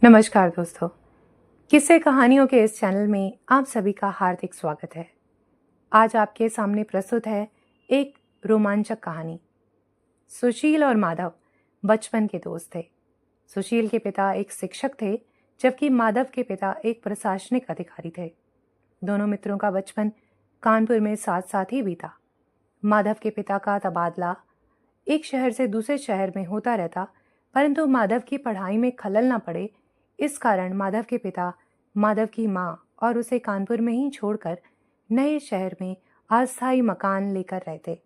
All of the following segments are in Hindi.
नमस्कार दोस्तों, किस्से कहानियों के इस चैनल में आप सभी का हार्दिक स्वागत है। आज आपके सामने प्रस्तुत है एक रोमांचक कहानी। सुशील और माधव बचपन के दोस्त थे। सुशील के पिता एक शिक्षक थे, जबकि माधव के पिता एक प्रशासनिक अधिकारी थे। दोनों मित्रों का बचपन कानपुर में साथ साथ ही बीता। माधव के पिता का तबादला एक शहर से दूसरे शहर में होता रहता, परंतु माधव की पढ़ाई में खलल न पड़े, इस कारण माधव के पिता माधव की माँ और उसे कानपुर में ही छोड़कर नए शहर में अस्थायी मकान लेकर रहते।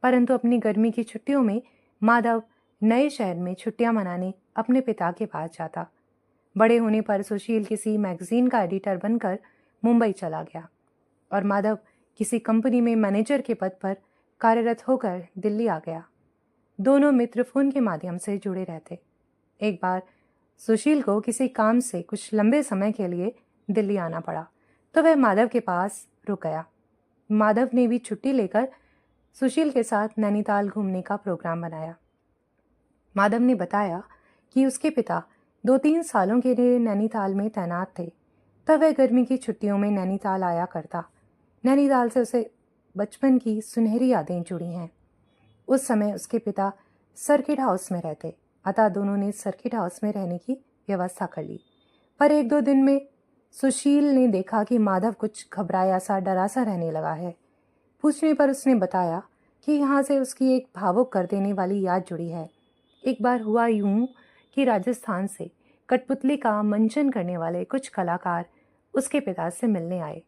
परंतु अपनी गर्मी की छुट्टियों में माधव नए शहर में छुट्टियां मनाने अपने पिता के पास जाता। बड़े होने पर सुशील किसी मैगजीन का एडिटर बनकर मुंबई चला गया और माधव किसी कंपनी में मैनेजर के पद पर कार्यरत होकर दिल्ली आ गया। दोनों मित्र फोन के माध्यम से जुड़े रहते। एक बार सुशील को किसी काम से कुछ लंबे समय के लिए दिल्ली आना पड़ा, तो वह माधव के पास रुक गया। माधव ने भी छुट्टी लेकर सुशील के साथ नैनीताल घूमने का प्रोग्राम बनाया। माधव ने बताया कि उसके पिता 2-3 सालों के लिए नैनीताल में तैनात थे, तब वह गर्मी की छुट्टियों में नैनीताल आया करता। नैनीताल से उसे बचपन की सुनहरी यादें जुड़ी हैं। उस समय उसके पिता सर्किट हाउस में रहते, अतः दोनों ने सर्किट हाउस में रहने की व्यवस्था कर ली। पर 1-2 दिन में सुशील ने देखा कि माधव कुछ घबराया सा, डरा सा रहने लगा है। पूछने पर उसने बताया कि यहाँ से उसकी एक भावुक कर देने वाली याद जुड़ी है। एक बार हुआ यूं कि राजस्थान से कठपुतली का मंचन करने वाले कुछ कलाकार उसके पिता से मिलने आए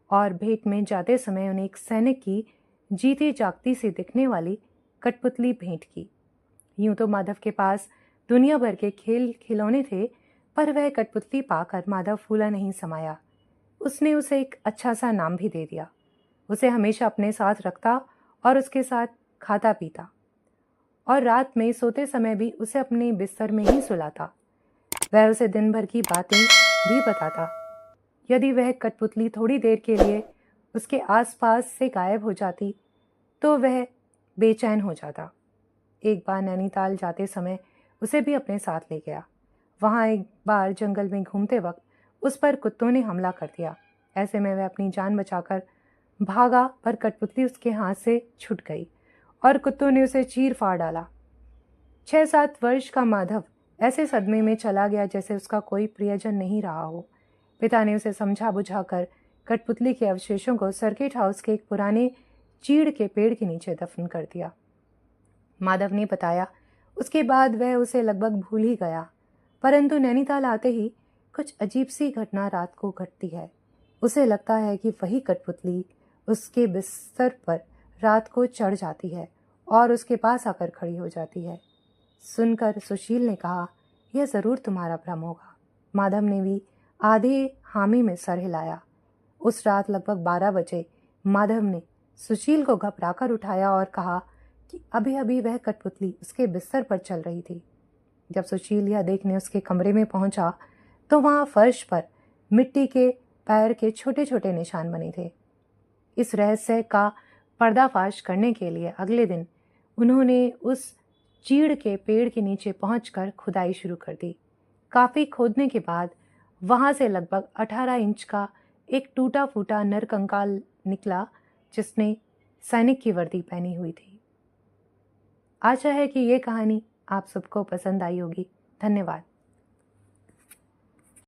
और भेंट में जाते समय उन्हें एक सैनिक की जीती जागती सी दिखने वाली कठपुतली भेंट की। यूं तो माधव के पास दुनिया भर के खेल खिलौने थे, पर वह कठपुतली पाकर माधव फूला नहीं समाया। उसने उसे एक अच्छा सा नाम भी दे दिया। उसे हमेशा अपने साथ रखता और उसके साथ खाता पीता, और रात में सोते समय भी उसे अपने बिस्तर में ही सुलाता। वह उसे दिन भर की बातें भी बताता। यदि वह कठपुतली थोड़ी देर के लिए उसके आसपास से गायब हो जाती तो वह बेचैन हो जाता। एक बार नैनीताल जाते समय उसे भी अपने साथ ले गया। वहाँ एक बार जंगल में घूमते वक्त उस पर कुत्तों ने हमला कर दिया। ऐसे में वह अपनी जान बचाकर भागा, पर कठपुतली उसके हाथ से छूट गई और कुत्तों ने उसे चीर फाड़ डाला। 6-7 वर्ष का माधव ऐसे सदमे में चला गया जैसे उसका कोई प्रियजन नहीं रहा हो। पिता ने उसे समझा बुझाकर कठपुतली के अवशेषों को सर्किट हाउस के एक पुराने चीड़ के पेड़ के नीचे दफन कर दिया। माधव ने बताया उसके बाद वह उसे लगभग भूल ही गया, परंतु नैनीताल आते ही कुछ अजीब सी घटना रात को घटती है। उसे लगता है कि वही कठपुतली उसके बिस्तर पर रात को चढ़ जाती है और उसके पास आकर खड़ी हो जाती है। सुनकर सुशील ने कहा, यह जरूर तुम्हारा भ्रम होगा। माधव ने भी आधे हामी में सर हिलाया। उस रात लगभग 12 बजे माधव ने सुशील को घबराकर उठाया और कहा कि अभी अभी वह कठपुतली उसके बिस्तर पर चल रही थी। जब सुशील यह देखने उसके कमरे में पहुंचा तो वहां फर्श पर मिट्टी के पैर के छोटे छोटे निशान बने थे। इस रहस्य का पर्दाफाश करने के लिए अगले दिन उन्होंने उस चीड़ के पेड़ के नीचे पहुंचकर खुदाई शुरू कर दी। काफी खोदने के बाद वहां से लगभग 18 इंच का एक टूटा फूटा नरकंकाल निकला, जिसने सैनिक की वर्दी पहनी हुई थी। आशा है कि ये कहानी आप सबको पसंद आई होगी। धन्यवाद।